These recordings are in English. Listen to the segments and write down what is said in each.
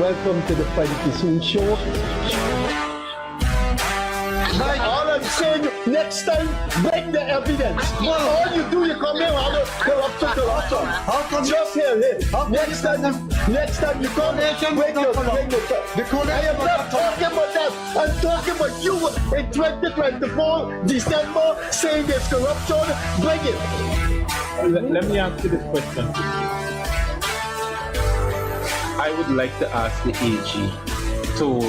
Welcome to the Freddie Kissoon Show. All I'm saying, next time, break the evidence. All you do, you come here, corruption. How come just here. Next time you come here, break your I am not talking about that. I'm talking about you in 2024, December, saying there's corruption. Bring it. Let me ask you this question. I would like to ask the AG to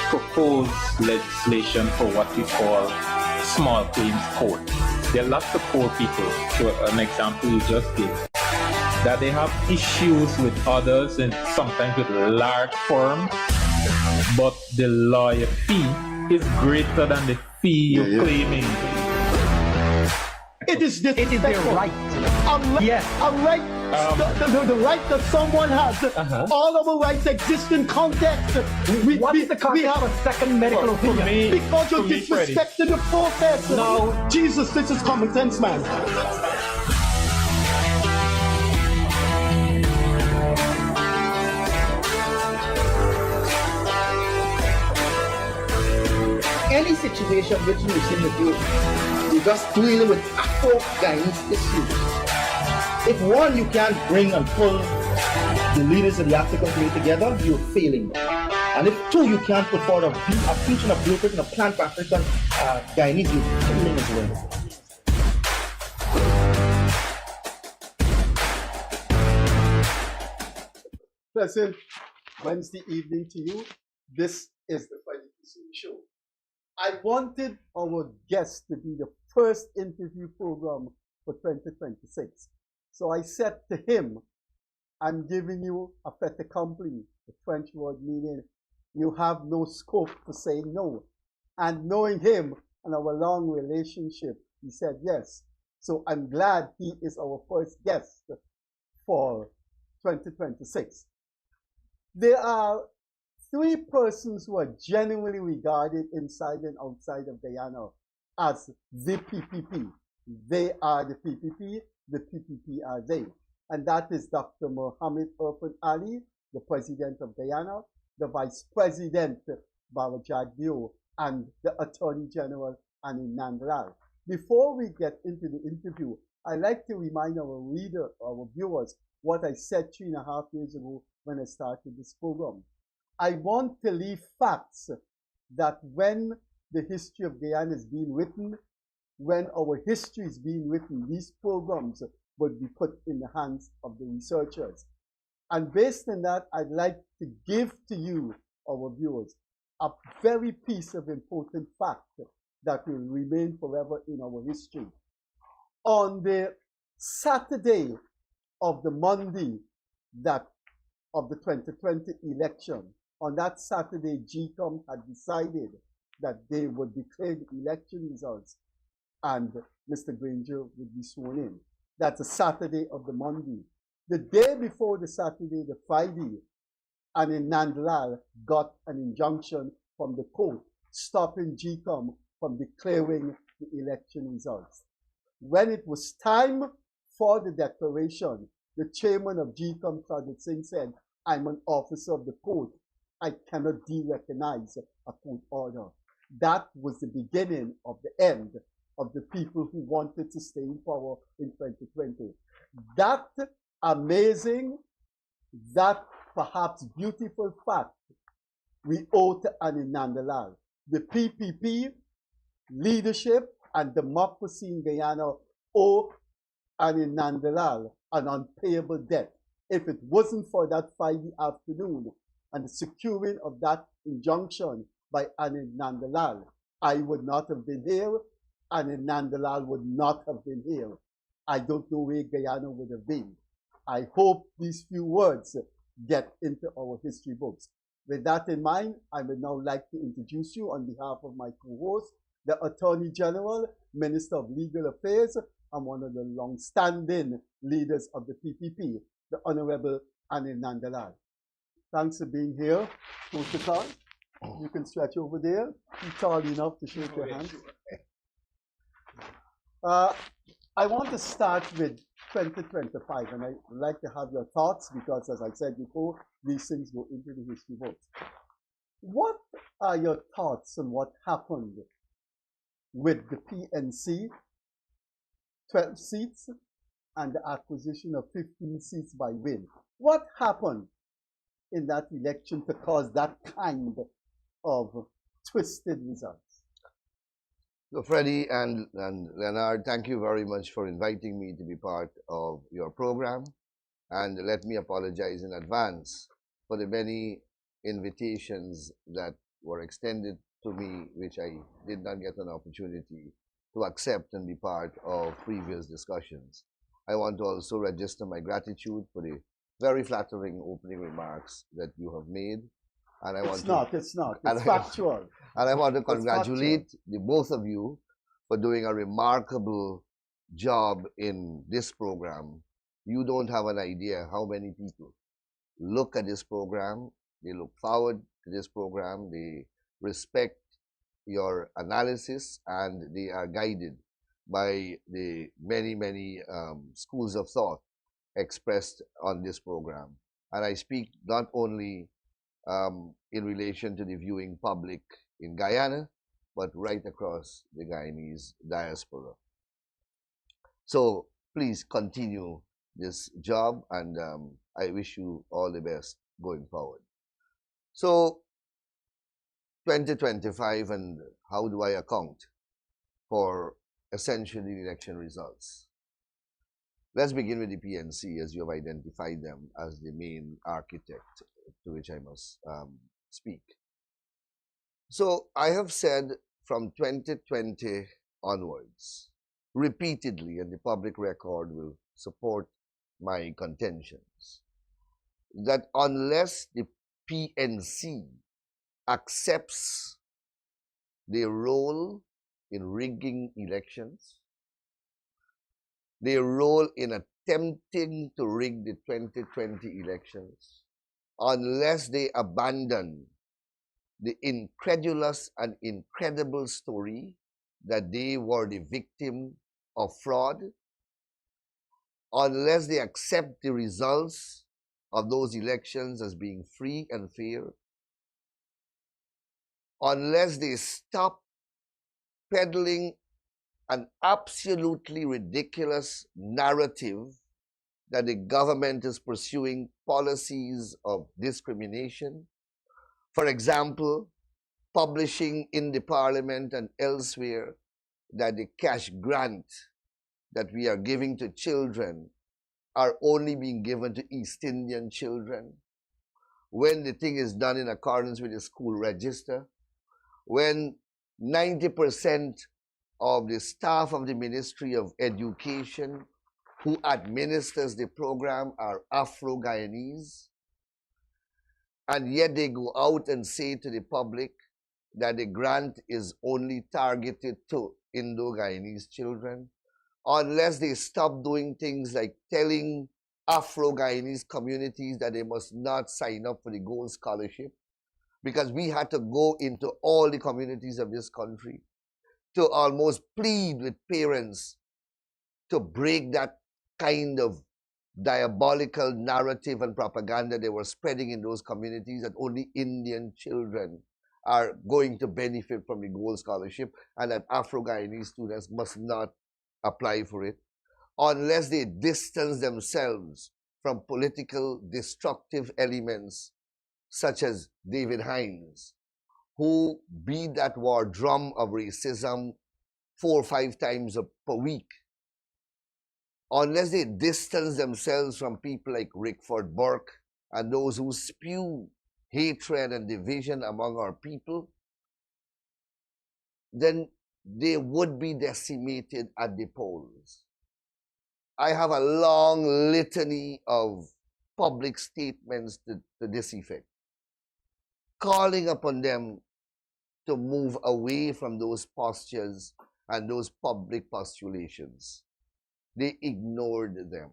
propose legislation for what we call small claims court. There are lots of poor people, so an example you just gave, that they have issues with others and sometimes with large firms, but the lawyer fee is greater than the fee you're claiming. It is their right. Yes. I'm right. The right that someone has. All of our rights exist in context. We have a second medical opinion. Because you're disrespecting the process. No. Jesus, this is common sense, man. Any situation which you seem to do, you're just dealing with Afro Guyanese issues. If one, you can't bring and pull the leaders of the African community together, you're failing. And if two, you can't put forward a vision, a blueprint, and a plan for African Guyanese, you're failing as well. Pleasant Wednesday evening to you. This is the Freddie Kissoon Show. I wanted our guest to be the first interview program for 2026. So I said to him, I'm giving you a fait accompli, the French word meaning you have no scope for saying no. And knowing him and our long relationship, he said yes. So I'm glad he is our first guest for 2026. There are three persons who are genuinely regarded inside and outside of Guyana as the PPP. They are the PPP are they. And that is Dr. Mohamed Ali, the President of Guyana, the Vice President, Babajad Dio, and the Attorney General, Anil Nandlall. Before we get into the interview, I'd like to remind our viewers, what I said 3.5 years ago when I started this program. I want to leave facts that when the history of Guyana is being written, when our history is being written, these programs would be put in the hands of the researchers. And based on that, I'd like to give to you, our viewers, a very piece of important fact that will remain forever in our history. On the Saturday of the Monday of the 2020 election, on that Saturday, GCOM had decided that they would declare the election results and Mr. Granger would be sworn in. That's a Saturday of the Monday. The day before the Saturday, the Friday, Anil Nandlall got an injunction from the court stopping GCOM from declaring the election results. When it was time for the declaration, the chairman of GCOM, Frederick Kissoon, said, I'm an officer of the court. I cannot de-recognize a court order. That was the beginning of the end of the people who wanted to stay in power in 2020. That amazing, that perhaps beautiful fact we owe to Anil Nandlall. The PPP leadership and democracy in Guyana owe Anil Nandlall an unpayable debt. If it wasn't for that Friday afternoon and the securing of that injunction by Anil Nandlall, I would not have been here. Anil Nandlall would not have been here. I don't know where Guyana would have been. I hope these few words get into our history books. With that in mind, I would now like to introduce you on behalf of my co-host, the Attorney General, Minister of Legal Affairs, and one of the long-standing leaders of the PPP, the Honorable Anil Nandlall. Thanks for being here, Protocol. You can stretch over there. You're tall enough to shake your hand. I want to start with 2025, and I'd like to have your thoughts because, as I said before, these things go into the history books. What are your thoughts on what happened with the PNC, 12 seats, and the acquisition of 15 seats by Win? What happened in that election to cause that kind of twisted results? So Freddie and Leonard, thank you very much for inviting me to be part of your program. And let me apologize in advance for the many invitations that were extended to me, which I did not get an opportunity to accept and be part of previous discussions. I want to also register my gratitude for the very flattering opening remarks that you have made. And I want it's factual. And I want to congratulate the both of you for doing a remarkable job in this program. You don't have an idea how many people look at this program, they look forward to this program, they respect your analysis, and they are guided by the many schools of thought expressed on this program. And I speak not only in relation to the viewing public in Guyana, but right across the Guyanese diaspora. So please continue this job, and I wish you all the best going forward. So 2025, and how do I account for essentially election results? Let's begin with the PNC, as you have identified them as the main architect to which I must speak. So I have said from 2020 onwards, repeatedly, and the public record will support my contentions, that unless the PNC accepts their role in rigging elections, their role in attempting to rig the 2020 elections, unless they abandon the incredulous and incredible story that they were the victim of fraud, unless they accept the results of those elections as being free and fair, unless they stop peddling an absolutely ridiculous narrative that the government is pursuing policies of discrimination. For example, publishing in the parliament and elsewhere that the cash grant that we are giving to children are only being given to East Indian children, when the thing is done in accordance with the school register, when 90% of the staff of the Ministry of Education who administers the program are Afro-Guyanese, and yet they go out and say to the public that the grant is only targeted to Indo-Guyanese children, unless they stop doing things like telling Afro-Guyanese communities that they must not sign up for the Gold Scholarship, because we had to go into all the communities of this country to almost plead with parents to break that kind of diabolical narrative and propaganda they were spreading in those communities, that only Indian children are going to benefit from the Gold Scholarship and that Afro-Guyanese students must not apply for it, unless they distance themselves from political destructive elements such as David Hines, who beat that war drum of racism 4 or 5 times per week, unless they distance themselves from people like Rickford Burke and those who spew hatred and division among our people, then they would be decimated at the polls. I have a long litany of public statements to this effect, calling upon them to move away from those postures and those public postulations. They ignored them.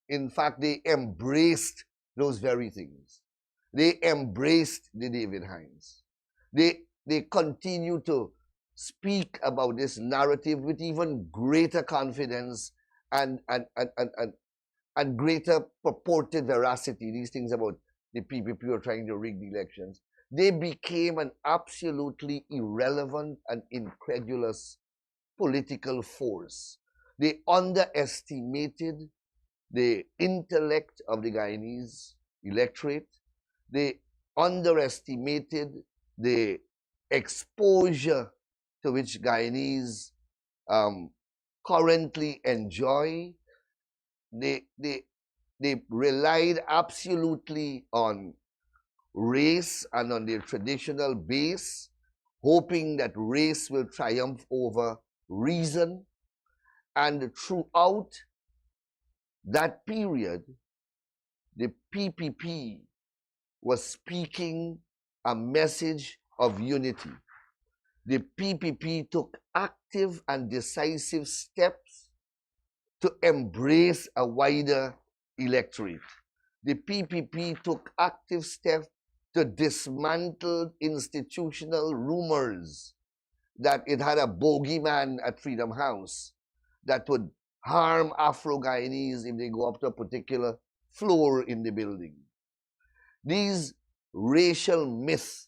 In fact, they embraced those very things. They embraced the David Hines. They continue to speak about this narrative with even greater confidence and greater purported veracity, these things about the PPP were trying to rig the elections, they became an absolutely irrelevant and incredulous political force. They underestimated the intellect of the Guyanese electorate. They underestimated the exposure to which Guyanese currently enjoy. They relied absolutely on race and on their traditional base, hoping that race will triumph over reason. And throughout that period, the PPP was speaking a message of unity. The PPP took active and decisive steps to embrace a wider electorate. The PPP took active steps to dismantle institutional rumors that it had a bogeyman at Freedom House that would harm Afro-Guyanese if they go up to a particular floor in the building. These racial myths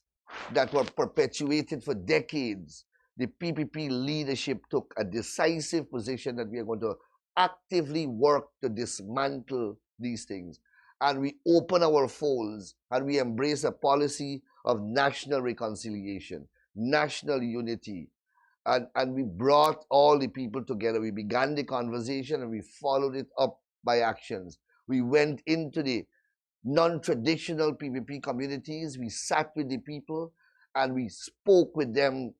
that were perpetuated for decades, the PPP leadership took a decisive position that we are going to actively work to dismantle these things. And we open our folds and we embrace a policy of national reconciliation, national unity. And we brought all the people together. We began the conversation and we followed it up by actions. We went into the non-traditional PPP communities. We sat with the people and we spoke with them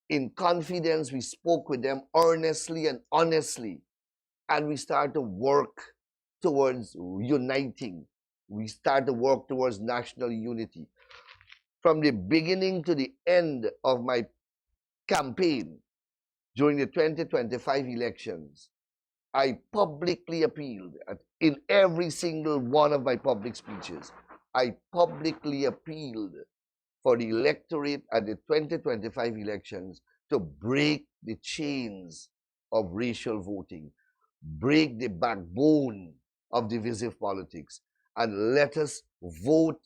in confidence. We spoke with them earnestly and honestly. And we started to work towards uniting. We started to work towards national unity. From the beginning to the end of my campaign during the 2025 elections, I publicly appealed in every single one of my public speeches. I publicly appealed for the electorate at the 2025 elections to break the chains of racial voting, break the backbone of divisive politics, and let us vote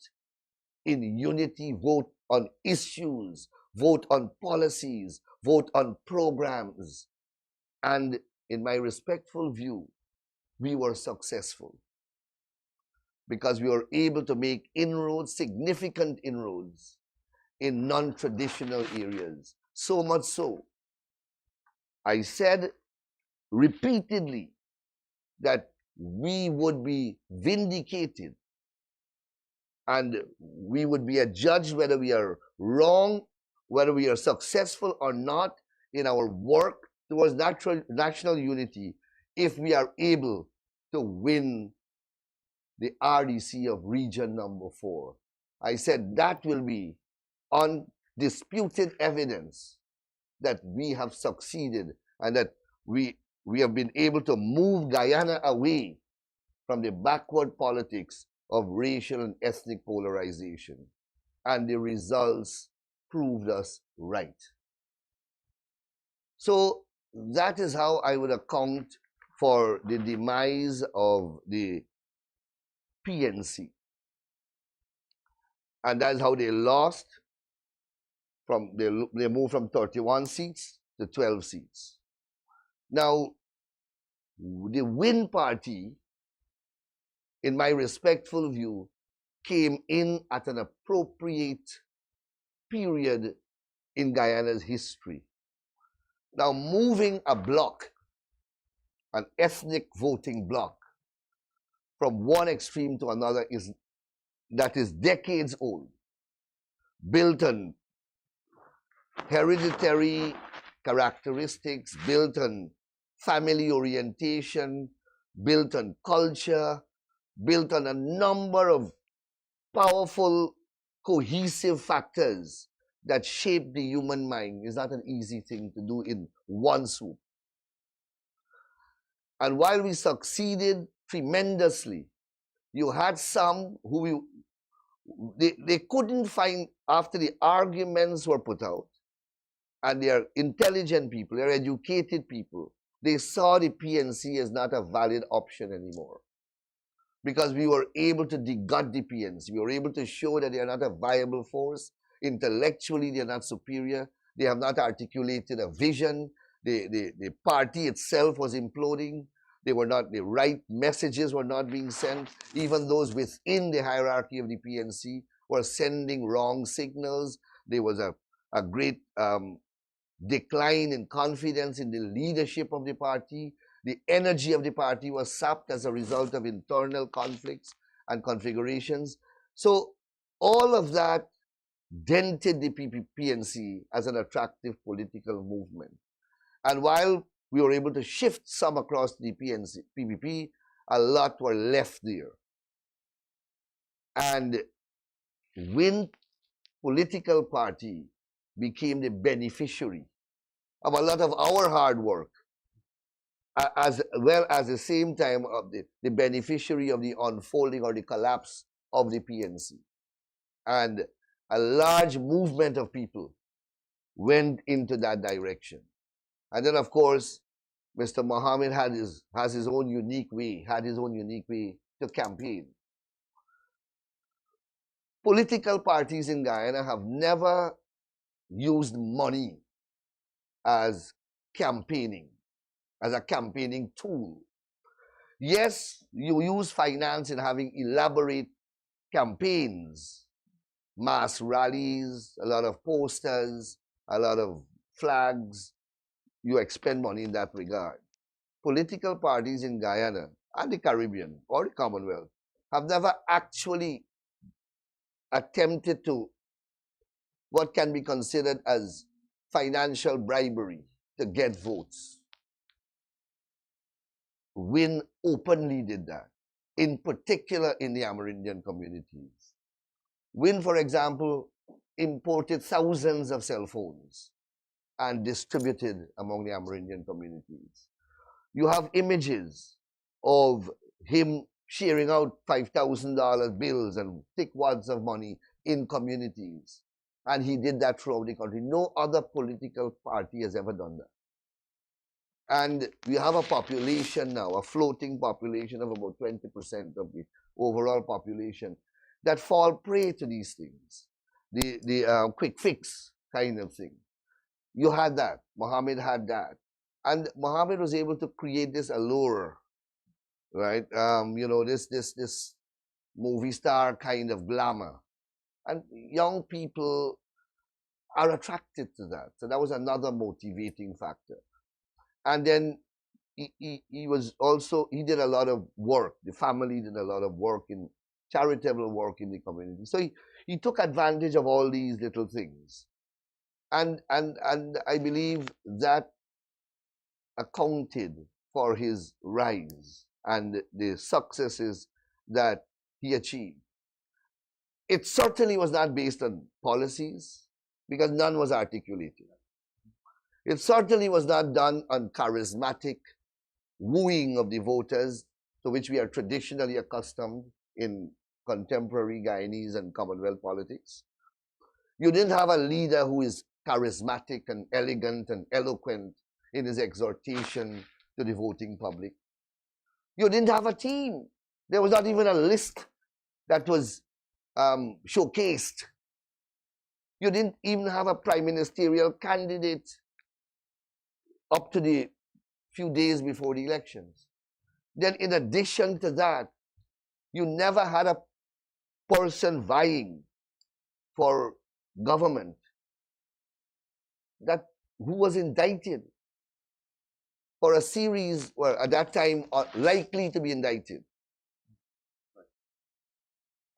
in unity, vote on issues, vote on policies, vote on programs. And in my respectful view, we were successful because we were able to make inroads, significant inroads in non-traditional areas. So much so, I said repeatedly that we would be vindicated and we would be adjudged whether we are wrong, whether we are successful or not in our work towards national unity if we are able to win the RDC of region number 4. I said that will be undisputed evidence that we have succeeded and that we have been able to move Guyana away from the backward politics of racial and ethnic polarization. And the results proved us right. So that is how I would account for the demise of the PNC. And that's how they lost. They moved from 31 seats to 12 seats. Now, the Win Party, in my respectful view, came in at an appropriate period in Guyana's history. Now, moving a bloc, an ethnic voting bloc, from one extreme to another is decades old, built on hereditary characteristics, built on family orientation, built on culture, built on a number of powerful, cohesive factors that shape the human mind. Is not an easy thing to do in one swoop. And while we succeeded tremendously, you had some who they couldn't find, after the arguments were put out, and they are intelligent people, they are educated people, they saw the PNC as not a valid option anymore. Because we were able to degut the PNC. We were able to show that they are not a viable force. Intellectually, they are not superior. They have not articulated a vision. The party itself was imploding. The right messages were not being sent. Even those within the hierarchy of the PNC were sending wrong signals. There was a great decline in confidence in the leadership of the party. The energy of the party was sapped as a result of internal conflicts and configurations. So all of that dented the PNC as an attractive political movement. And while we were able to shift some across the PPP, a lot were left there. And when political party became the beneficiary of a lot of our hard work, as well as the same time of the beneficiary of the unfolding or the collapse of the PNC. And a large movement of people went into that direction. And then, of course, Mr. Mohamed has his own unique way, to campaign. Political parties in Guyana have never used money as campaigning, as a campaigning tool. Yes, you use finance in having elaborate campaigns, mass rallies, a lot of posters, a lot of flags. You expend money in that regard. Political parties in Guyana and the Caribbean or the Commonwealth have never actually attempted to what can be considered as financial bribery to get votes. WIN openly did that, in particular in the Amerindian communities. WIN, for example, imported thousands of cell phones and distributed among the Amerindian communities. You have images of him sharing out $5,000 bills and thick wads of money in communities. And he did that throughout the country. No other political party has ever done that. And we have a population now, a floating population of about 20% of the overall population that fall prey to these things. The quick fix kind of thing. You had that. Mohamed had that. And Mohamed was able to create this allure, right? You know, this movie star kind of glamour. And young people are attracted to that. So that was another motivating factor. And then he did a lot of work. The family did a lot of work in charitable work in the community. So he took advantage of all these little things. And I believe that accounted for his rise and the successes that he achieved. It certainly was not based on policies, because none was articulated. It certainly was not done on charismatic wooing of the voters, to which we are traditionally accustomed in contemporary Guyanese and Commonwealth politics. You didn't have a leader who is charismatic and elegant and eloquent in his exhortation to the voting public. You didn't have a team. There was not even a list that was showcased. You didn't even have a prime ministerial candidate up to the few days before the elections. Then in addition to that, you never had a person vying for government who was indicted for a series, well, at that time, likely to be indicted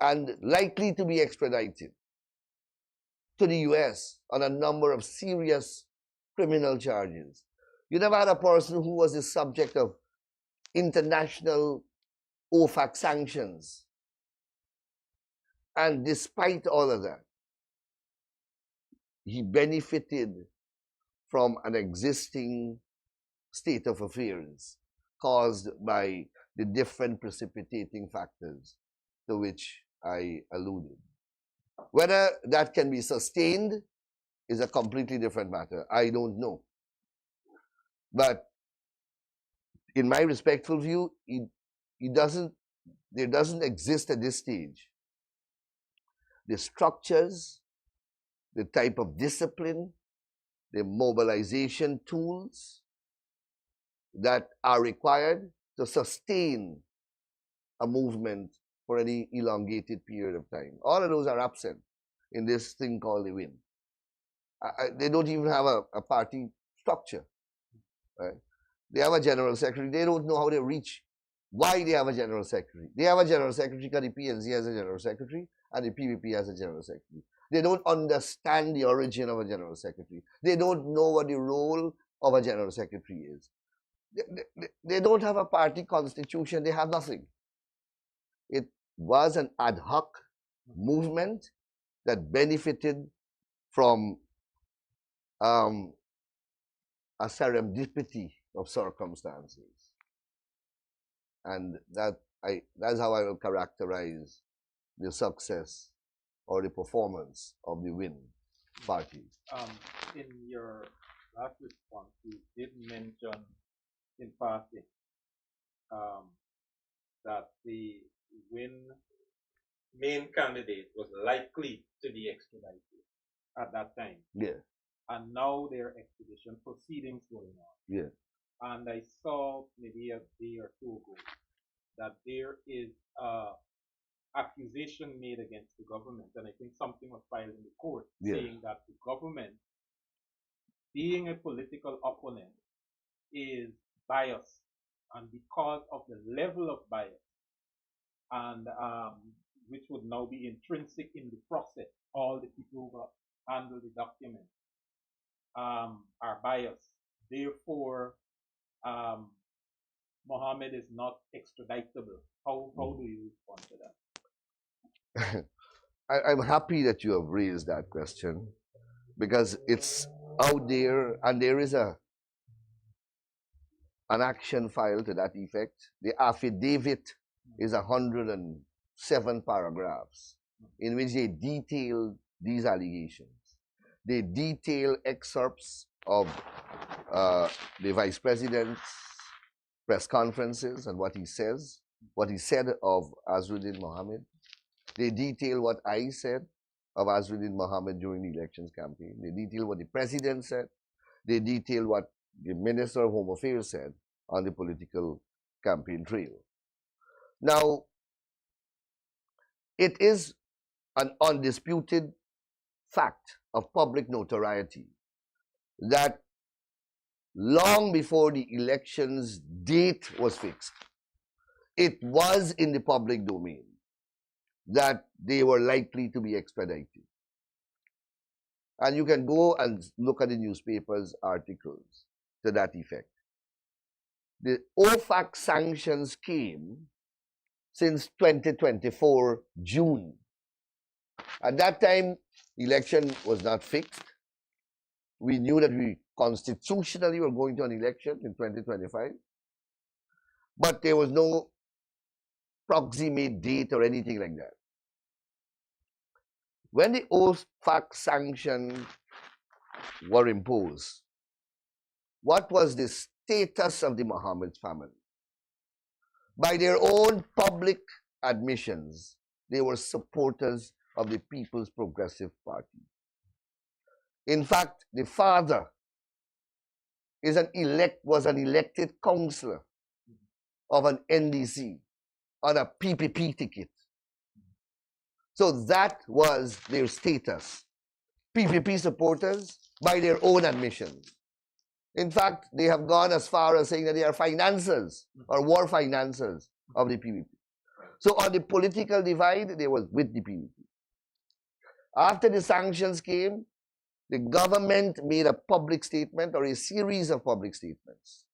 and likely to be extradited to the US on a number of serious criminal charges. You never had a person who was the subject of international OFAC sanctions. And despite all of that, he benefited from an existing state of affairs caused by the different precipitating factors to which I alluded. Whether that can be sustained is a completely different matter. I don't know. But in my respectful view, there doesn't exist at this stage the structures, the type of discipline, the mobilization tools that are required to sustain a movement for any elongated period of time. All of those are absent in this thing called the WIN. They don't even have a party structure. Right? They have a general secretary. They don't know how they reach. Why they have a general secretary? They have a general secretary because the PNC has a general secretary and the PVP has a general secretary. They don't understand the origin of a general secretary. They don't know what the role of a general secretary is. They don't have a party constitution. They have nothing. It was an ad hoc movement that benefited from a serendipity of circumstances. And that's how I will characterize the success or the performance of the WIN party. In your last response, you did mention in passing that the WIN main candidate was likely to be extradited at that time. Yeah. And now there are extradition proceedings going on. Yeah. And I saw maybe a day or two ago that there is accusation made against the government, and I think something was filed in the court saying that the government, being a political opponent, is biased, and because of the level of bias, and which would now be intrinsic in the process, all the people who handle the document are biased. Therefore, Mohamed is not extraditable. How do you respond to that? I'm happy that you have raised that question because it's out there and there is an action file to that effect. The affidavit is 107 paragraphs in which they detail these allegations. They detail excerpts of the vice president's press conferences and what he says, what he said of Azruddin Mohamed. They detail what I said of Azruddin Mohamed during the elections campaign. They detail what the president said. They detail what the Minister of Home Affairs said on the political campaign trail. Now, it is an undisputed fact of public notoriety that long before the election's date was fixed, it was in the public domain that they were likely to be extradited. And you can go and look at the newspapers' articles to that effect. The OFAC sanctions came since 2024 June. At that time, election was not fixed. We knew that we constitutionally were going to an election in 2025, but there was no proximate date or anything like that. When the OFAC sanctions were imposed, what was the status of the Mohamed family? By their own public admissions, they were supporters of the People's Progressive Party. In fact, the father was an elected councillor of an NDC on a PPP ticket. So that was their status. PPP supporters by their own admissions. In fact, they have gone as far as saying that they are financiers or war financiers of the PPP. So on the political divide, they were with the PPP. After the sanctions came, the government made a public statement or a series of public statements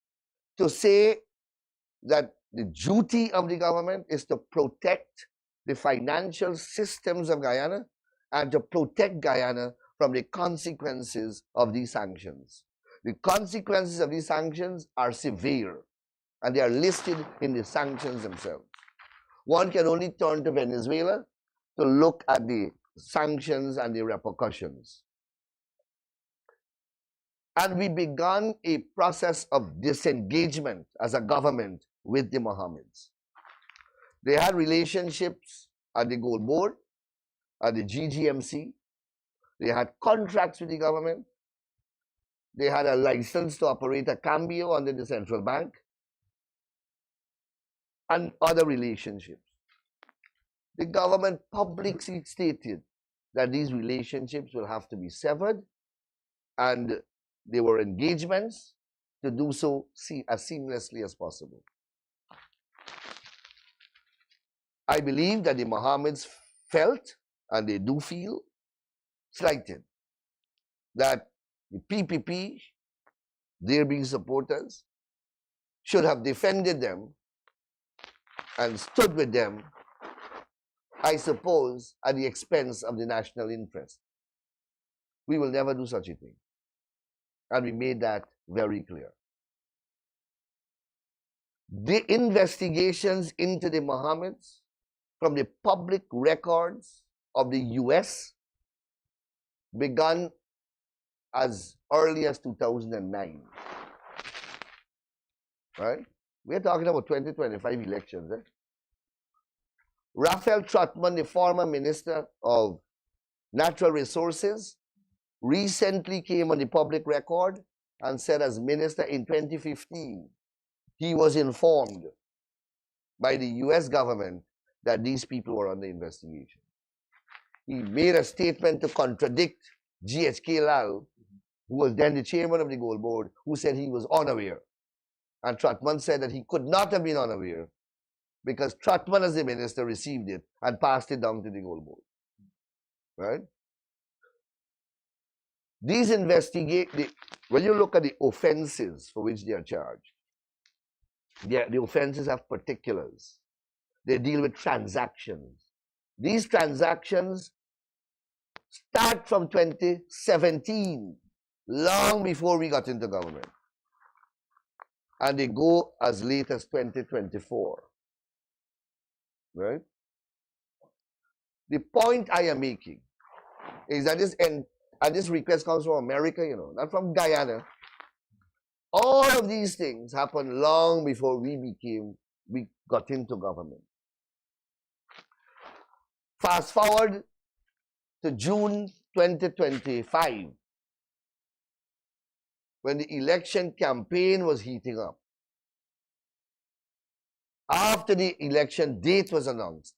to say that the duty of the government is to protect the financial systems of Guyana and to protect Guyana from the consequences of these sanctions. The consequences of these sanctions are severe and they are listed in the sanctions themselves. One can only turn to Venezuela to look at the sanctions and the repercussions. And we began a process of disengagement as a government with the Mohammeds. They had relationships at the Gold Board, at the GGMC. They had contracts with the government. They had a license to operate a cambio under the central bank and other relationships. The government publicly stated that these relationships will have to be severed, and there were engagements to do so as seamlessly as possible. I believe that the Mohammeds felt, and they do feel, slighted that the PPP, their being supporters, should have defended them and stood with them, I suppose, at the expense of the national interest. We will never do such a thing. And we made that very clear. The investigations into the Mohammeds from the public records of the US began as early as 2009. Right? We're talking about 2025 elections. Raphael Trotman, the former Minister of Natural Resources, recently came on the public record and said as minister in 2015, he was informed by the US government that these people were under investigation. He made a statement to contradict GHK Lal, who was then the chairman of the Gold Board, who said he was unaware. And Trotman said that he could not have been unaware because Trotman as the minister received it and passed it down to the Gold Board. Right? These when you look at the offenses for which they are charged, the offenses have particulars. They deal with transactions. These transactions start from 2017, long before we got into government. And they go as late as 2024. Right? The point I am making is that this request comes from America, not from Guyana. All of these things happened long before we got into government. Fast forward to June 2025, when the election campaign was heating up. After the election date was announced,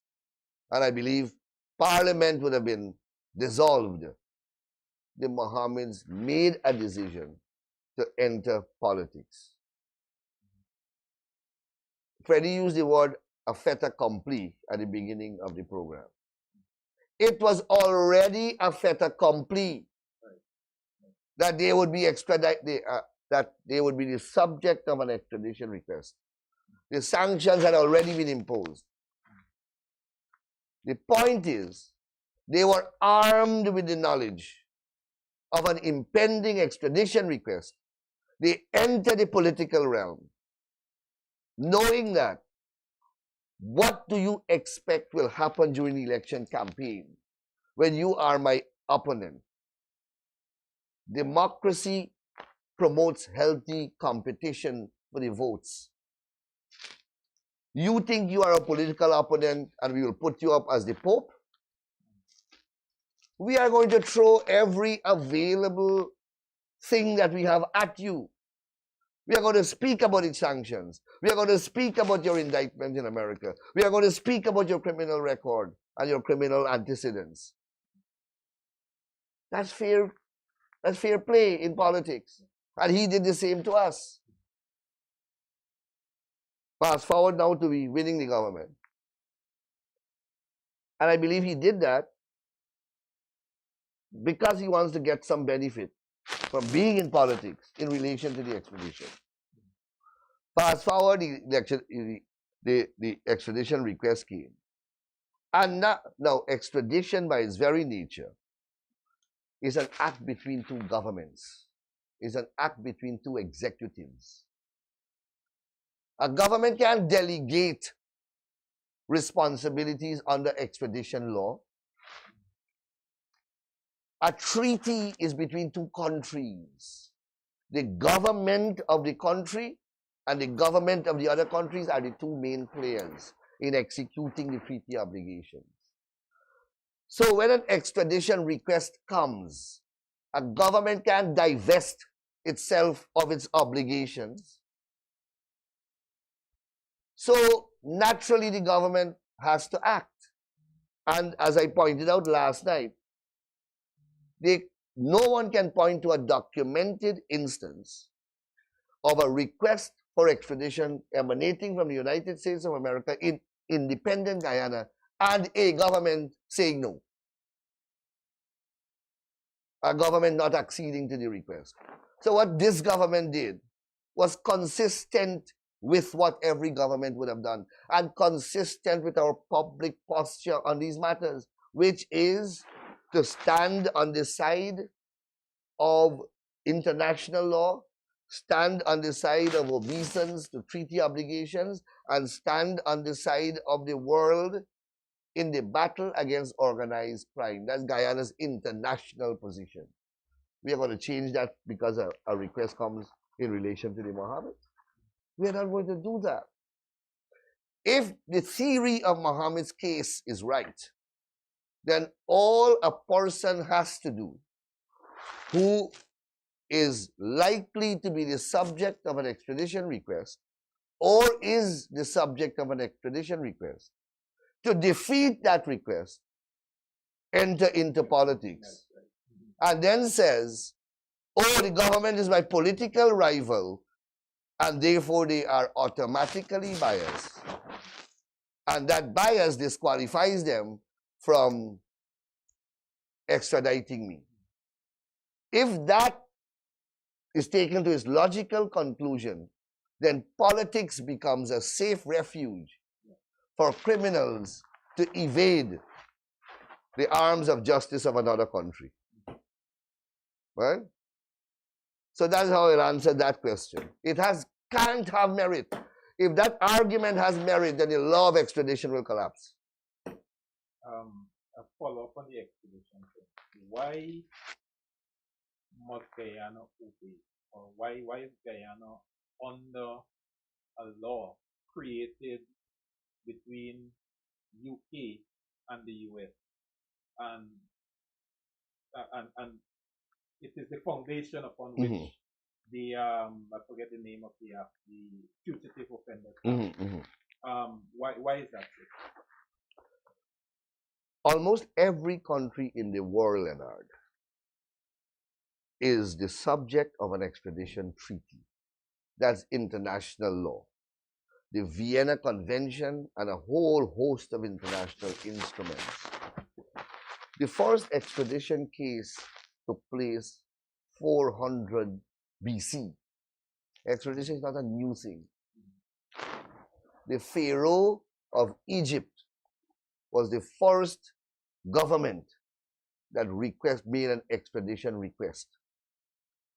and I believe Parliament would have been dissolved, the Mohammeds made a decision to enter politics. Freddie used the word a fait accompli at the beginning of the program. It was already a fait accompli that they would be that they would be the subject of an extradition request. The sanctions had already been imposed. The point is, they were armed with the knowledge of an impending extradition request. They entered the political realm, knowing that what do you expect will happen during the election campaign when you are my opponent? Democracy promotes healthy competition for the votes. You think you are a political opponent and we will put you up as the Pope? We are going to throw every available thing that we have at you. We are going to speak about its sanctions. We are going to speak about your indictment in America. We are going to speak about your criminal record and your criminal antecedents. That's fair play in politics. And he did the same to us. Fast forward now to be winning the government. And I believe he did that because he wants to get some benefit from being in politics in relation to the extradition. Fast forward, the extradition request came. And now extradition by its very nature is an act between two governments. It's an act between two executives. A government can delegate responsibilities under extradition law. A treaty is between two countries. The government of the country and the government of the other countries are the two main players in executing the treaty obligations. So when an extradition request comes, a government can divest itself of its obligations. So naturally the government has to act. And as I pointed out last night, no one can point to a documented instance of a request for extradition emanating from the United States of America in independent Guyana and a government saying no. A government not acceding to the request. So what this government did was consistent with what every government would have done and consistent with our public posture on these matters, which is to stand on the side of international law, stand on the side of obeisance to treaty obligations, and stand on the side of the world in the battle against organized crime. That's Guyana's international position. We are going to change that because a request comes in relation to the Mohammed. We are not going to do that. If the theory of Mohammed's case is right, then all a person has to do who is likely to be the subject of an extradition request or is the subject of an extradition request, to defeat that request, enter into politics, and then says, oh, the government is my political rival, and therefore they are automatically biased. And that bias disqualifies them from extraditing me. If that is taken to its logical conclusion, then politics becomes a safe refuge for criminals to evade the arms of justice of another country. Right? So that's how I'll answer that question. It can't have merit. If that argument has merit, then the law of extradition will collapse. A follow-up on the extradition thing. Why must Guyana obey? Or why is Guyana under a law created between UK and the US? And it is the foundation upon which the I forget the name of the act, the fugitive offenders. Why is that so? Almost every country in the world, Leonard, is the subject of an extradition treaty. That's international law. The Vienna Convention and a whole host of international instruments. The first extradition case took place 400 BC. Extradition is not a new thing. The Pharaoh of Egypt was the first government that made an extradition request.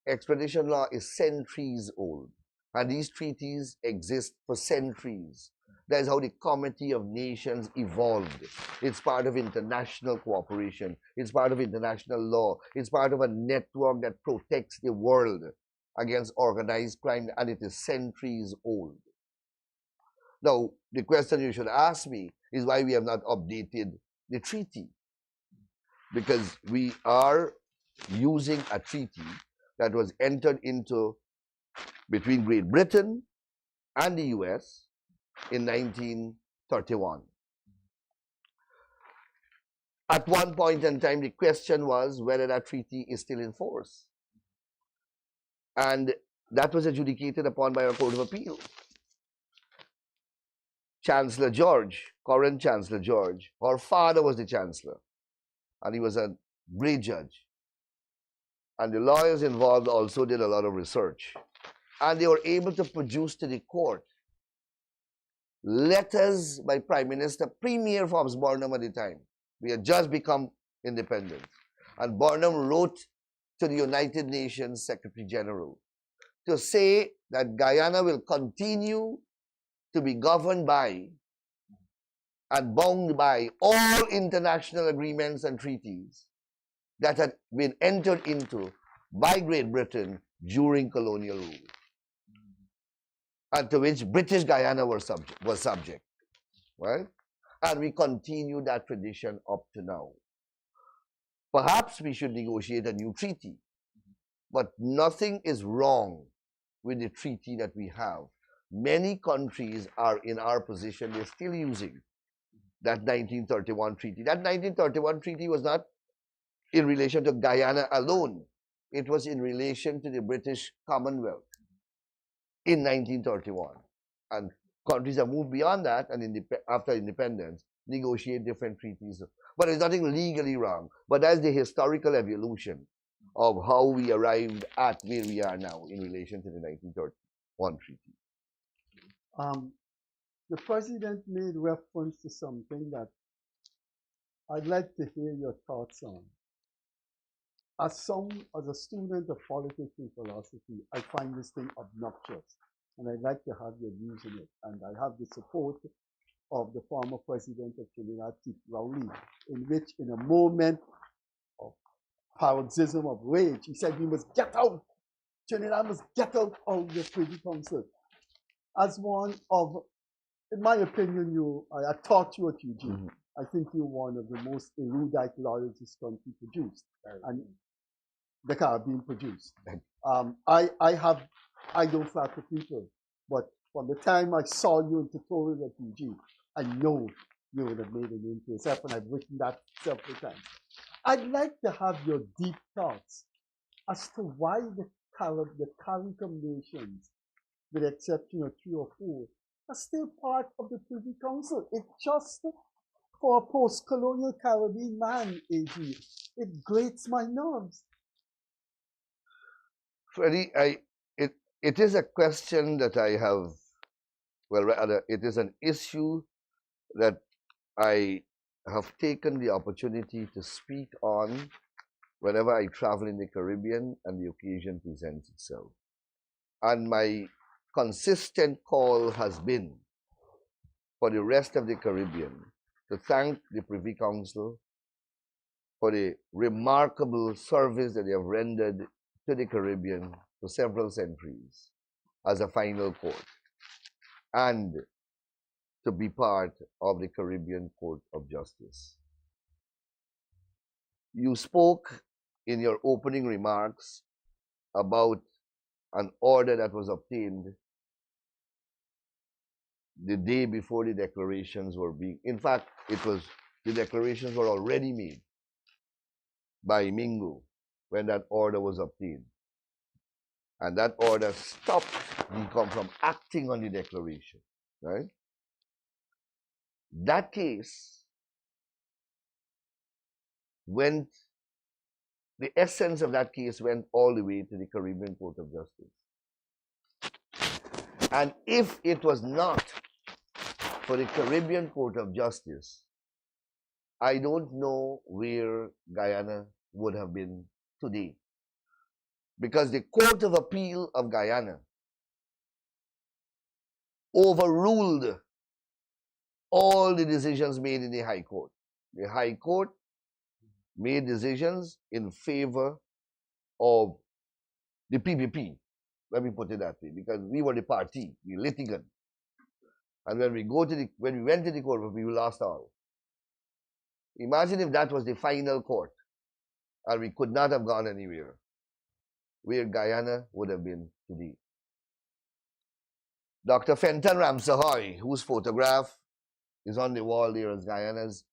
Extradition law is centuries old, and these treaties exist for centuries. That is how the Committee of Nations evolved. It's part of international cooperation. It's part of international law. It's part of a network that protects the world against organized crime, and it is centuries old. Now, the question you should ask me is why we have not updated the treaty. Because we are using a treaty that was entered into between Great Britain and the US in 1931. At one point in time, the question was whether that treaty is still in force. And that was adjudicated upon by our Court of Appeal. Chancellor George, current Chancellor George, her father was the Chancellor, and he was a great judge. And the lawyers involved also did a lot of research. And they were able to produce to the court letters by Prime Minister, Premier Forbes Burnham at the time. We had just become independent. And Burnham wrote to the United Nations Secretary General to say that Guyana will continue to be governed by and bound by all international agreements and treaties that had been entered into by Great Britain during colonial rule, and to which British Guyana was subject, right? And we continue that tradition up to now. Perhaps we should negotiate a new treaty, but nothing is wrong with the treaty that we have. Many countries are in our position, they're still using that 1931 treaty. That 1931 treaty was not in relation to Guyana alone. It was in relation to the British Commonwealth in 1931. And countries have moved beyond that and after independence, negotiate different treaties. But there's nothing legally wrong. But that's the historical evolution of how we arrived at where we are now in relation to the 1931 treaty. The president made reference to something that I'd like to hear your thoughts on. As a student of politics and philosophy, I find this thing obnoxious, and I'd like to have your views on it. And I have the support of the former president of Trinidad, Rowley, in which, in a moment of paroxysm of rage, he said, "We must get out. Trinidad must get out of the Privy Council." As one of, in my opinion, I taught you at UG. I think you're one of the most erudite lawyers this country produced, and the Caribbean produced. I don't flatter people, but from the time I saw you in tutorial at UG, I know you would have made a name for yourself, and I've written that several times. I'd like to have your deep thoughts as to why the CARICOM nations, with the exception of 3 or 4, are still part of the Privy Council. It's just for a post-colonial Caribbean man, AG. It grates my nerves. Freddie, it is a question that I have, well, rather, it is an issue that I have taken the opportunity to speak on whenever I travel in the Caribbean and the occasion presents itself. And my consistent call has been for the rest of the Caribbean to thank the Privy Council for the remarkable service that they have rendered to the Caribbean for several centuries as a final court, and to be part of the Caribbean Court of Justice. You spoke in your opening remarks about an order that was obtained the day before the declarations were being, in fact, the declarations were already made by Mingo when that order was obtained. And that order stopped DECOM from acting on the declaration, right? That case went, the essence of that case went all the way to the Caribbean Court of Justice. And if it was not for the Caribbean Court of Justice, I don't know where Guyana would have been today. Because the Court of Appeal of Guyana overruled all the decisions made in the High Court. The High Court made decisions in favor of the PPP. Let me put it that way, because we were the party, the litigant. And when we went to the court, we lost all. Imagine if that was the final court, and we could not have gone anywhere, where Guyana would have been today. Dr. Fenton Ramsahoi, whose photograph is on the wall there as Guyana's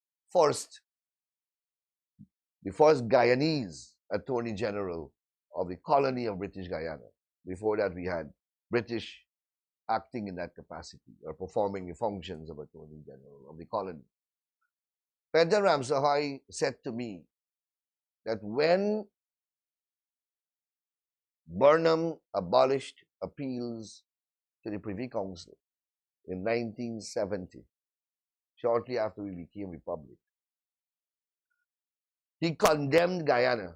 the first Guyanese Attorney General of the colony of British Guyana. Before that, we had British acting in that capacity or performing the functions of Attorney General of the colony. Fenton Ramsahoi said to me that when Burnham abolished appeals to the Privy Council in 1970, shortly after we became republic, he condemned Guyana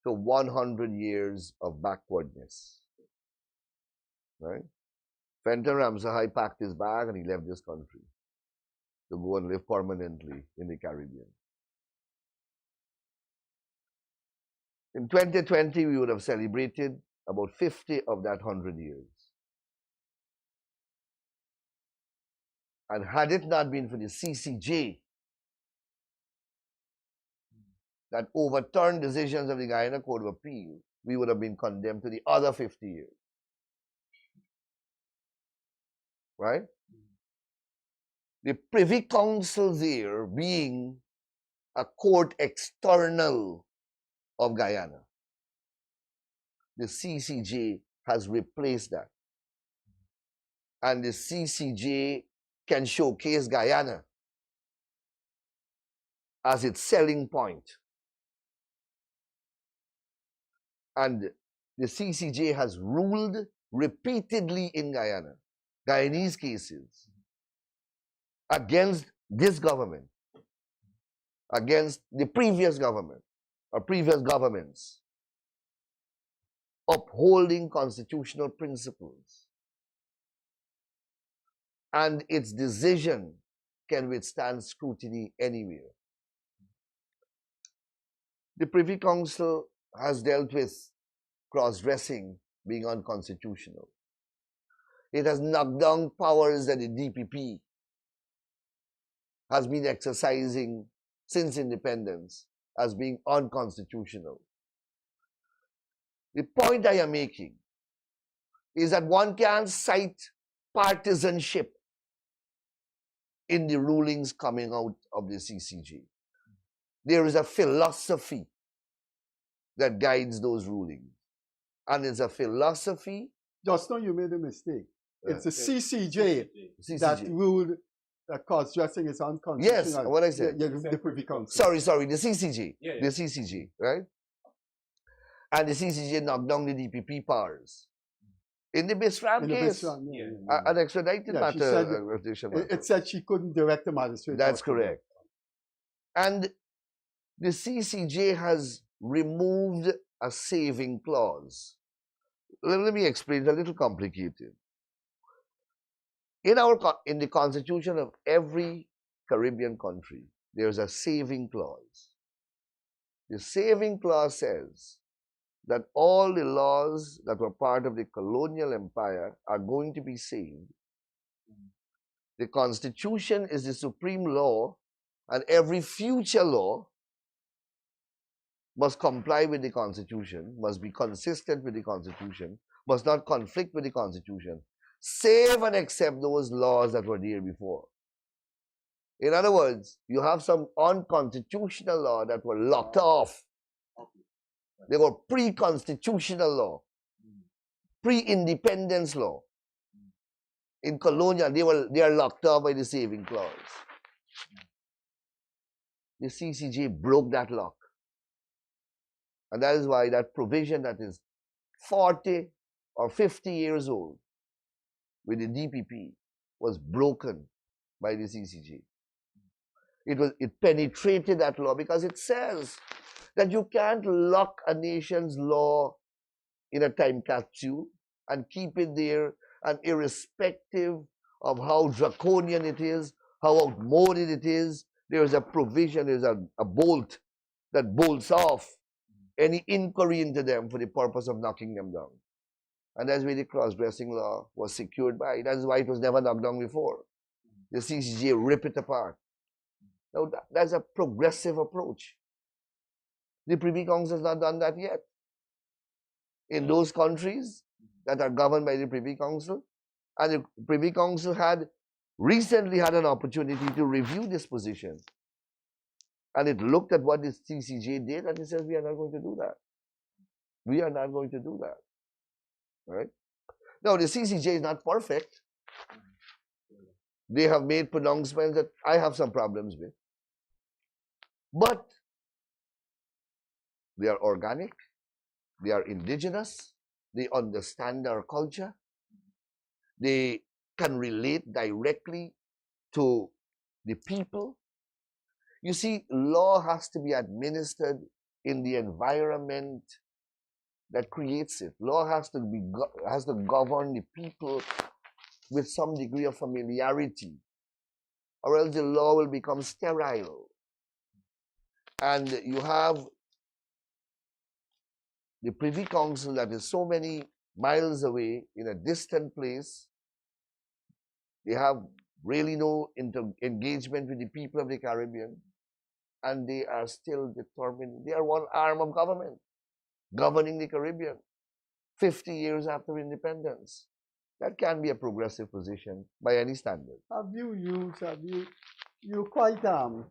to 100 years of backwardness. Right? Fenton Ramsahoi packed his bag and he left this country to go and live permanently in the Caribbean. In 2020, we would have celebrated about 50 of that 100 years. And had it not been for the CCJ that overturned decisions of the Guyana Court of Appeal, we would have been condemned to the other 50 years. Right? The Privy Council there being a court external of Guyana. The CCJ has replaced that. And the CCJ can showcase Guyana as its selling point. And the CCJ has ruled repeatedly in Guyana, Guyanese cases, against this government, against the previous government, or previous governments, upholding constitutional principles. And its decision can withstand scrutiny anywhere. The Privy Council has dealt with cross-dressing being unconstitutional. It has knocked down powers that the DPP has been exercising since independence as being unconstitutional. The point I am making is that one can't cite partisanship in the rulings coming out of the CCJ. There is a philosophy that guides those rulings. And it's a philosophy. Just now you made a mistake. It's the CCJ that ruled that cross-dressing is unconstitutional. Yes, what I said. The Privy Council. Sorry, the CCJ. The CCJ, right? And the CCJ knocked down the DPP powers. In the Bisram case, an extradited matter. It said she couldn't direct the magistrate. That's correct. And the CCJ has removed a saving clause. Let me explain, it's a little complicated. In the constitution of every Caribbean country, there's a saving clause. The saving clause says that all the laws that were part of the colonial empire are going to be saved. The Constitution is the supreme law, and every future law must comply with the Constitution, must be consistent with the Constitution, must not conflict with the Constitution, save and except those laws that were there before. In other words, you have some unconstitutional law that were locked off. They were pre-constitutional law, pre-independence law. In colonial, they are locked off by the saving clause. The CCJ broke that lock. And that is why that provision that is 40 or 50 years old with the DPP was broken by the CCJ. It penetrated that law because it says that you can't lock a nation's law in a time capsule and keep it there, and irrespective of how draconian it is, how outmoded it is, there is a provision, there is a bolt that bolts off any inquiry into them for the purpose of knocking them down. And that's where the cross-dressing law was secured by. That's why it was never knocked down before. The CCJ ripped it apart. Now, that's a progressive approach. The Privy Council has not done that yet. In those countries that are governed by the Privy Council, and the Privy Council had recently had an opportunity to review this position. And it looked at what the CCJ did, and it says, we are not going to do that. We are not going to do that. Right? Now, the CCJ is not perfect. They have made pronouncements that I have some problems with. But they are organic, they are indigenous, they understand our culture, they can relate directly to the people. You see, law has to be administered in the environment that creates it. Law has to govern the people with some degree of familiarity, or else the law will become sterile. And you have the Privy Council that is so many miles away in a distant place. They have really no engagement with the people of the Caribbean, and they are still determined. They are one arm of government governing the Caribbean 50 years after independence. That can be a progressive position by any standard. You're quite an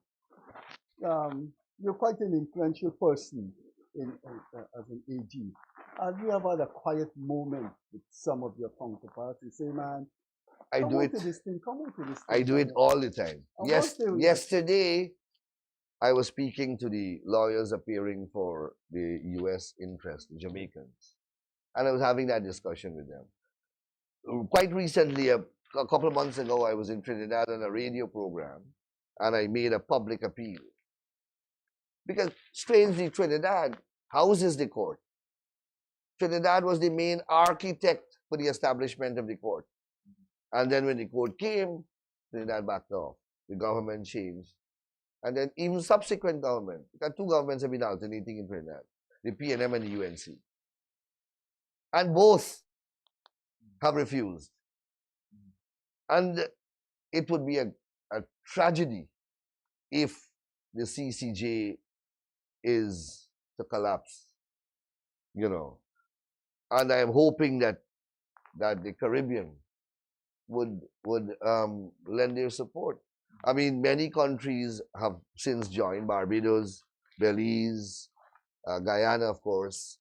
influential person as an AG. Have you ever had a quiet moment with some of your counterparts and say, man, I do it. I do it all the time. Yes, yesterday I was speaking to the lawyers appearing for the U.S. interest, the Jamaicans, and I was having that discussion with them. Quite recently, a couple of months ago, I was in Trinidad on a radio program, and I made a public appeal. Because, strangely, Trinidad houses the court. Trinidad was the main architect for the establishment of the court. And then when the court came, Trinidad backed off. The government changed. And then even subsequent government, because two governments have been alternating in Trinidad, the PNM and the UNC. And both have refused. And it would be a tragedy if the CCJ is to collapse, you know. And I am hoping that the Caribbean would lend their support. I mean, many countries have since joined: Barbados, Belize, Guyana, of course,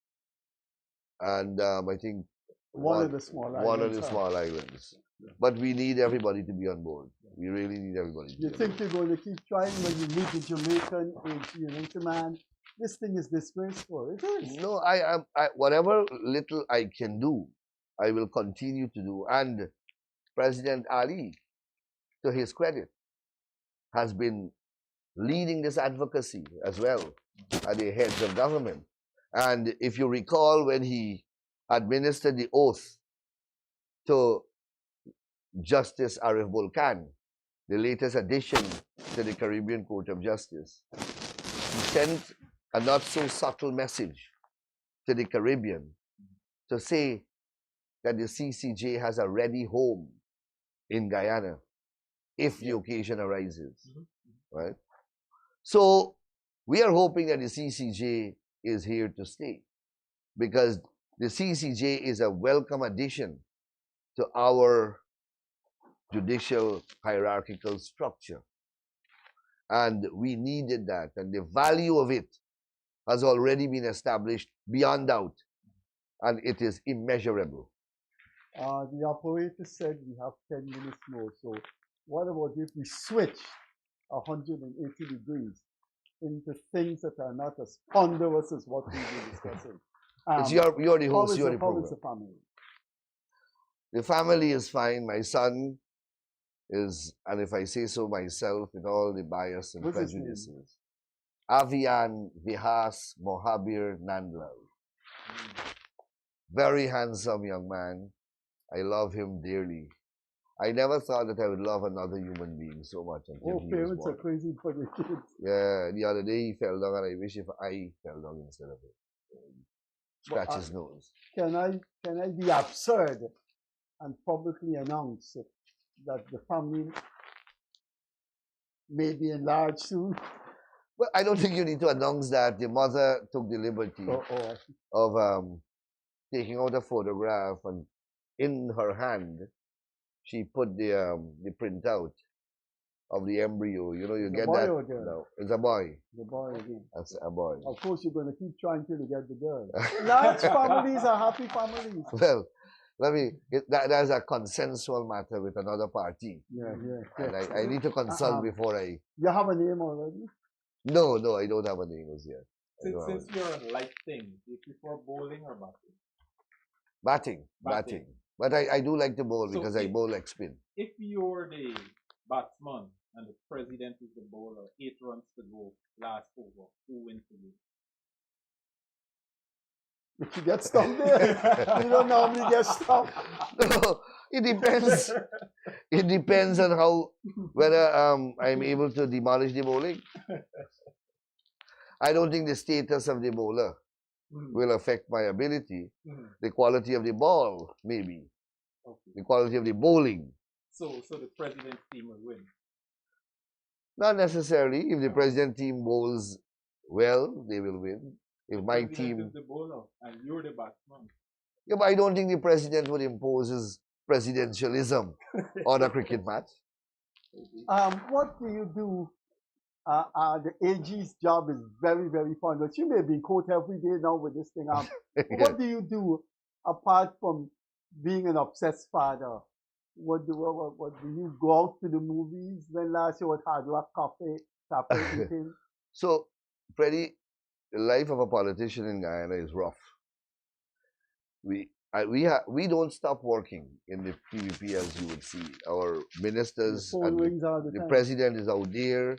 and I think one of the small islands. But we need everybody to be on board. We really need everybody. You think you're going to keep trying when you meet the Jamaican AG, man? This thing is disgraceful. It is. No, I whatever little I can do, I will continue to do. And President Ali, to his credit, has been leading this advocacy as well at the heads of government. And if you recall, when he administered the oath to Justice Arif Bulkan, the latest addition to the Caribbean Court of Justice, he sent a not so subtle message to the Caribbean to say that the CCJ has a ready home in Guyana if the occasion arises, right? So we are hoping that the CCJ is here to stay, because the CCJ is a welcome addition to our judicial hierarchical structure. And we needed that, and the value of it has already been established beyond doubt, and it is immeasurable. The operator said we have 10 minutes more, so what about if we switch 180 degrees into things that are not as ponderous as what we've been discussing? You're the host, you're the program. How is the family? The family is fine. My son is, and if I say so myself, with all the bias and prejudices, Avian Vihas Mohabir Nandlall. Very handsome young man. I love him dearly. I never thought that I would love another human being so much until he was parents born. are crazy for their kids. Yeah, the other day he fell down, and I wish if I fell down instead of him. Scratch his nose. Can I be absurd and publicly announce that the family may be enlarged soon? Well, I don't think you need to announce that. The mother took the liberty of taking out a photograph, and in her hand, she put the printout of the embryo. You know, you get that. No, it's a boy. The boy again. That's a boy. Of course, you're going to keep trying till you get the girl. Large families are happy families. Well, that's a consensual matter with another party. Yeah. And I need to consult before I. You have a name already? No, I don't have a name as yet. Since you're on light thing, do you prefer bowling or batting? Batting. But I do like to bowl, because I bowl like spin. If you're the batsman and the president is the bowler, 8 runs to go, last over, who wins the game? If you get stuck there, you don't normally get stuck. No, it depends. It depends on whether I'm able to demolish the bowling. I don't think the status of the bowler will affect my ability. Mhm. The quality of the ball, maybe. Okay. The quality of the bowling. So the president's team will win. Not necessarily. If the president team bowls well, they will win. If my President team... is the bowler and you're the batsman. Yeah, but I don't think the president would impose his presidentialism on a cricket match. What do you do? The AG's job is very, very fun. But you may be in court every day now with this thing. What do you do apart from being an obsessed father? What do you go out to the movies? When last you was Hard Rock Cafe eating? So, Freddie, the life of a politician in Guyana is rough. We don't stop working in the PVP, as you would see. Our ministers The phone and rings all the time. president is out there.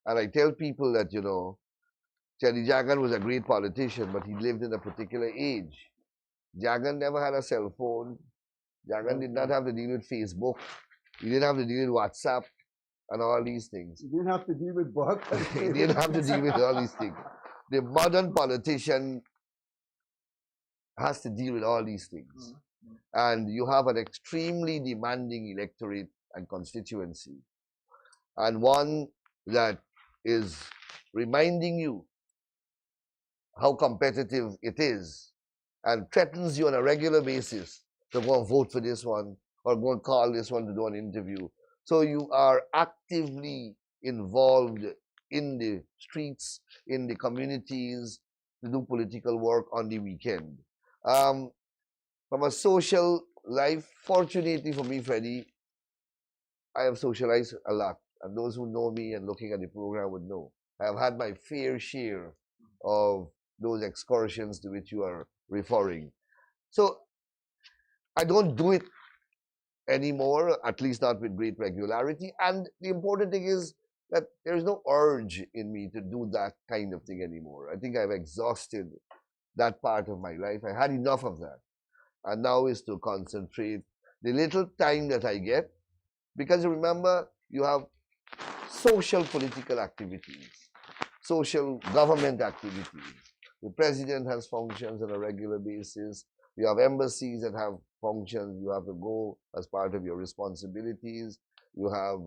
And I tell people that, you know, Chelly Jagan was a great politician, but he lived in a particular age. Jagan never had a cell phone. Jagan did not have to deal with Facebook. He didn't have to deal with WhatsApp and all these things. You didn't have to deal with work. He didn't have to deal with all these things. The modern politician has to deal with all these things. And you have an extremely demanding electorate and constituency. And one that is reminding you how competitive it is and threatens you on a regular basis to go and vote for this one or go and call this one to do an interview. So you are actively involved in the streets, in the communities, to do political work on the weekend. From a social life, fortunately for me, Freddie, I have socialized a lot. And those who know me and looking at the program would know. I have had my fair share of those excursions to which you are referring. So I don't do it anymore, at least not with great regularity. And the important thing is that there's no urge in me to do that kind of thing anymore. I think I've exhausted that part of my life. I had enough of that. And now is to concentrate the little time that I get. Because remember, you have social political activities, social government activities. The president has functions on a regular basis. You have embassies that have functions. You have to go as part of your responsibilities. You have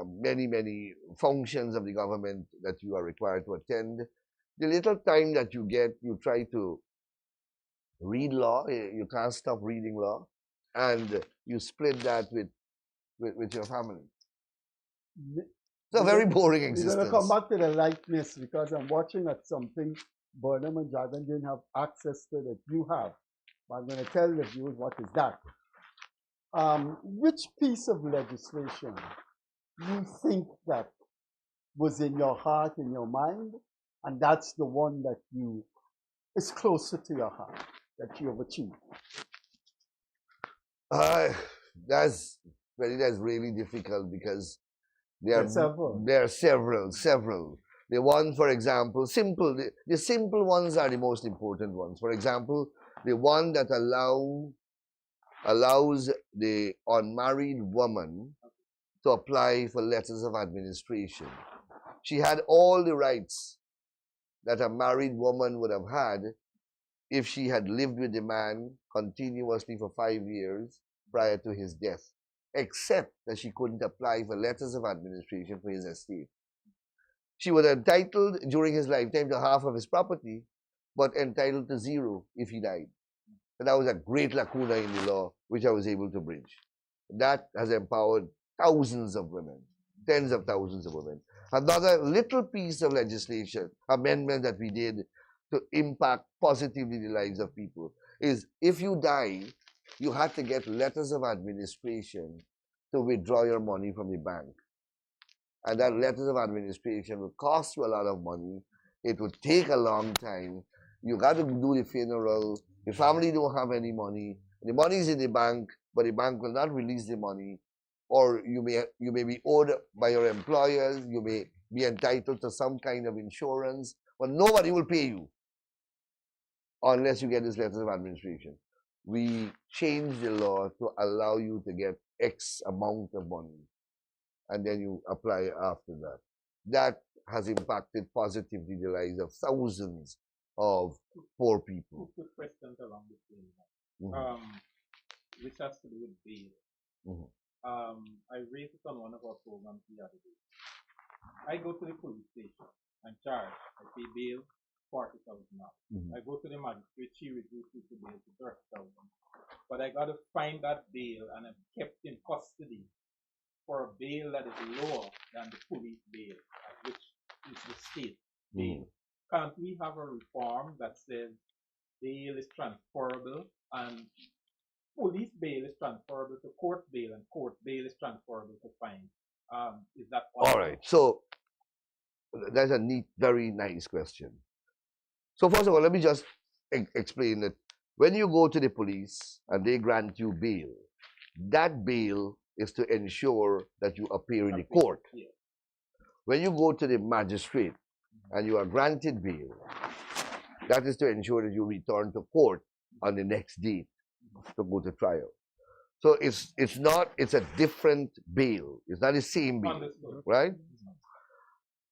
many, many functions of the government that you are required to attend. The little time that you get, you try to read law. You can't stop reading law. And you split that with your family. It's a very boring existence. We're going to come back to the likeness because I'm watching at something Burnham and Jagan didn't have access to that you have. But I'm going to tell the viewers what is that. Which piece of legislation you think that was in your heart, in your mind, and that's the one that is closer to your heart, that you have achieved? That's really difficult because there are several. The one, for example, simple. The simple ones are the most important ones. For example, the one that allows the unmarried woman to apply for letters of administration. She had all the rights that a married woman would have had if she had lived with the man continuously for 5 years prior to his death, except that she couldn't apply for letters of administration for his estate. She was entitled during his lifetime to half of his property, but entitled to 0 if he died. And that was a great lacuna in the law, which I was able to bridge. That has empowered thousands of women, tens of thousands of women. Another little piece of legislation, amendment that we did to impact positively the lives of people, is if you die, you had to get letters of administration to withdraw your money from the bank. And that letters of administration will cost you a lot of money. It would take a long time. You got to do the funeral. The family don't have any money. The money is in the bank, but the bank will not release the money. Or you may be owed by your employers. You may be entitled to some kind of insurance, but nobody will pay you unless you get this letters of administration. We changed the law to allow you to get X amount of money, and then you apply after that. That has impacted positively the lives of thousands of poor people. Two quick questions along the same line. Mhm. Which has to do with bail. Mhm. I raised it on one of our programs the other day. I go to the police station and charge. I pay bail $40,000. Mhm. I go to the magistrate, she reduces the bail to 30,000. But I got to find that bail and I'm kept in custody for a bail that is lower than the police bail, which is the state bail. Can't we have a reform that says bail is transferable and police bail is transferable to court bail and court bail is transferable to fine? Is that possible? All right. So that's a neat, very nice question. So first of all, let me just explain that when you go to the police and they grant you bail, that bail is to ensure that you appear in the court. Yeah. When you go to the magistrate and you are granted bail, that is to ensure that you return to court on the next date to go to trial. So it's a different bail. It's not the same bail, Understood. right?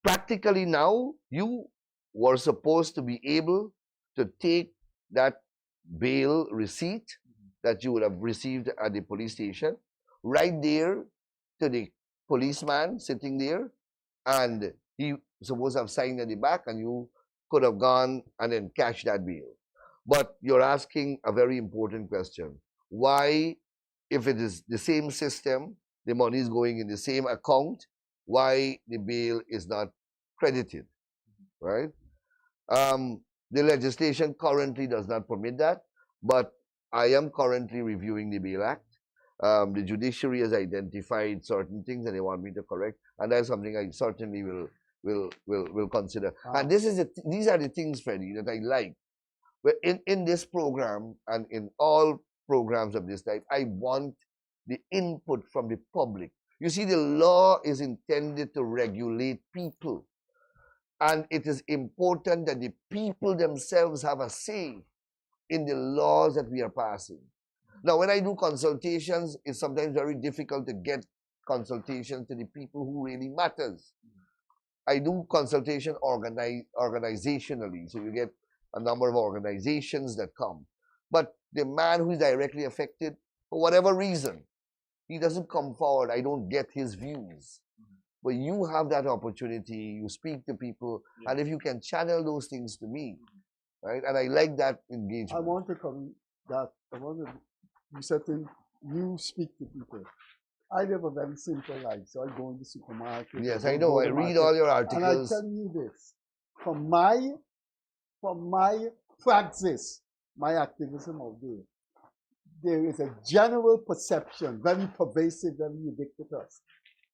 Practically now, you were supposed to be able to take that bail receipt that you would have received at the police station right there to the policeman sitting there, and he supposed to have signed at the back, and you could have gone and then cashed that bail. But you're asking a very important question. Why, if it is the same system, the money is going in the same account, why the bail is not credited, right? The legislation currently does not permit that, but I am currently reviewing the Bail Act. The judiciary has identified certain things and they want me to correct, and that's something I certainly will consider. And these are the things, Freddie, that I like. But in this program and in all programs of this type, I want the input from the public. You see, the law is intended to regulate people. And it is important that the people themselves have a say in the laws that we are passing. Now, when I do consultations, it's sometimes very difficult to get consultation to the people who really matters. I do consultation organizationally, so you get a number of organizations that come. But the man who is directly affected, for whatever reason, he doesn't come forward. I don't get his views. But you have that opportunity, you speak to people, and if you can channel those things to me, right? And I like that engagement. I want to come that I want to you certain you speak to people. I live a very simple life, so I go in the supermarket. Yes, I know. I read all your articles. And I tell you this, from my practice, my activism out there is a general perception, very pervasive, very ubiquitous,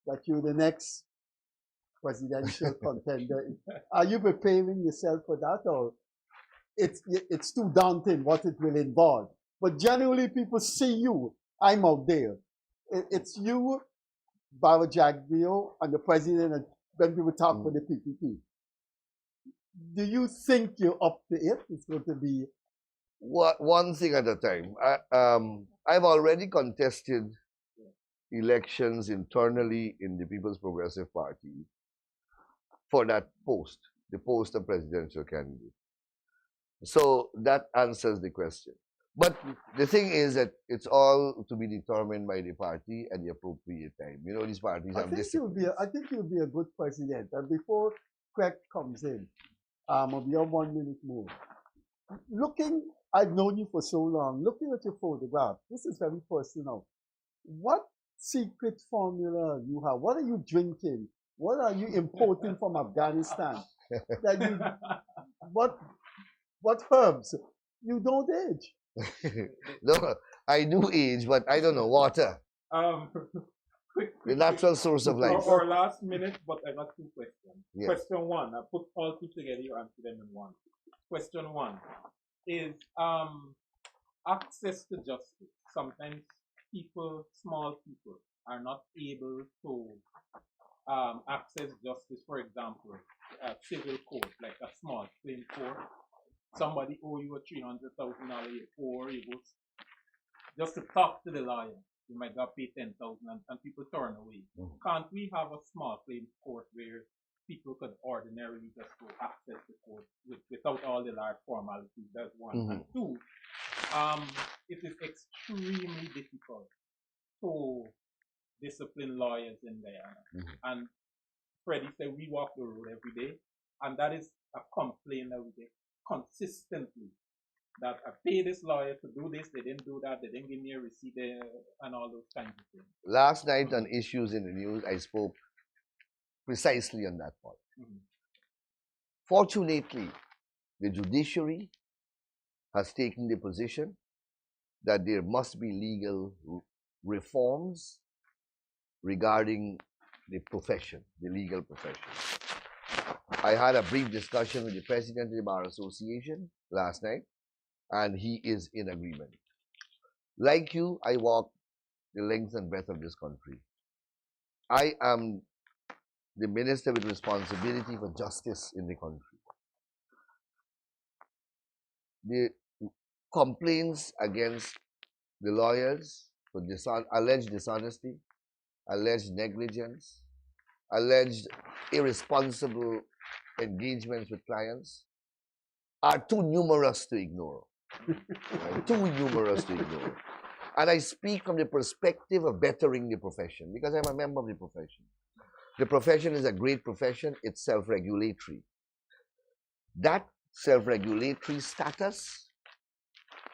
that you're the next presidential contender. Are you preparing yourself for that, or it's too daunting what it will involve? But generally, people see you. I'm out there. It's you, Barra Jagdeo, and the president, and when people talk for the PPP. Do you think you're up to it? It's going to be one thing at a time. I've already contested elections internally in the People's Progressive Party for that post, the post of presidential candidate. So that answers the question. But the thing is that it's all to be determined by the party at the appropriate time. You know, these parties have discipline. I think you'll be a good president. And before Craig comes in, of your 1 minute move, I've known you for so long, looking at your photograph, this is very personal. What secret formula you have? What are you drinking? What are you importing from Afghanistan? What herbs? You don't age. No, I do age, but I don't know, water. The natural source of life. Our last minute, but I got two questions. Yes. Question one, I put all two together, you answer them in one. Question one is access to justice. Sometimes people, small people, are not able to access justice. For example, a civil court, like a small claim court. Somebody owe you a $300,000 or you go just to talk to the lawyer. You might got pay $10,000 and people turn away. Can't we have a small claims court where people could ordinarily just go access the court without all the large formalities. That's one. Mhm. And two, it is extremely difficult to discipline lawyers in there. Mhm. And Freddie said we walk the road every day, and that is a complaint that we get consistently. That I pay this lawyer to do this, they didn't do that, they didn't give me a receipt, and all those kinds of things. Last night on Issues in the News, I spoke precisely on that point. Mhm. Fortunately, the judiciary has taken the position that there must be legal reforms regarding the profession, the legal profession. I had a brief discussion with the president of the Bar Association last night, and he is in agreement. Like you, I walk the length and breadth of this country. I am the minister with responsibility for justice in the country. The complaints against the lawyers for alleged dishonesty, alleged negligence, alleged irresponsible engagements with clients are too numerous to ignore. Right? Too numerous to ignore. And I speak from the perspective of bettering the profession because I'm a member of the profession. The profession is a great profession. It's self-regulatory. That self-regulatory status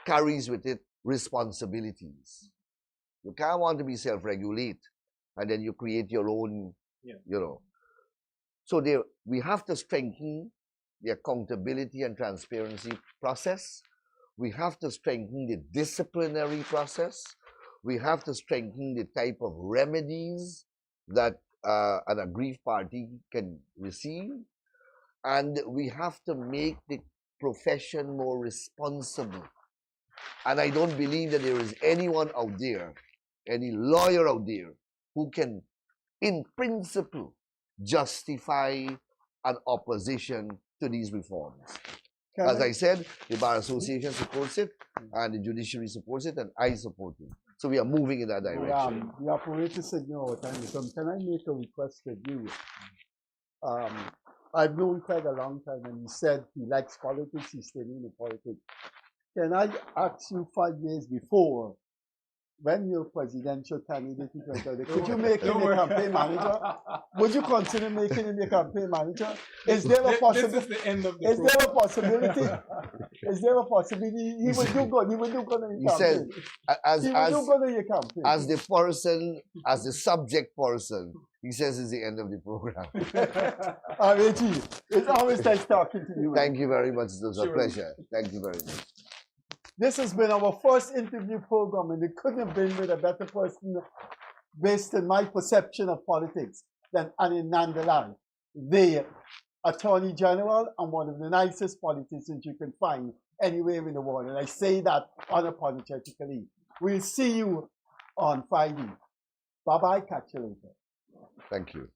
carries with it responsibilities. You can't want to be self-regulate and then you create your own, you know. So we have to strengthen the accountability and transparency process. We have to strengthen the disciplinary process. We have to strengthen the type of remedies that an aggrieved party can receive. And we have to make the profession more responsible. And I don't believe that there is anyone out there, any lawyer out there, who can, in principle, justify an opposition to these reforms. As I said, the Bar Association supports it, and the judiciary supports it, and I support it. So we are moving in that direction. The operator said, can I make a request to you? I've known Craig a long time, and he said he likes politics, he's staying in politics. Can I ask you 5 years before, when your presidential candidate went out, could you make him a campaign manager? Would you consider making him a campaign manager? Is there a possibility? This is the end of the Is there a possibility? Is there a possibility he would do good? He would do good in your campaign. He would do good in your campaign. As the person, as the subject person, he says it's the end of the program. Reggie, it's always nice talking to you. Thank you very much. It was a pleasure. Thank you very much. This has been our first interview program, and it couldn't have been with a better person, based on my perception of politics, than Anil Nandlall, the Attorney General and one of the nicest politicians you can find anywhere in the world. And I say that unapologetically. We'll see you on Friday. Bye-bye. Catch you later. Thank you.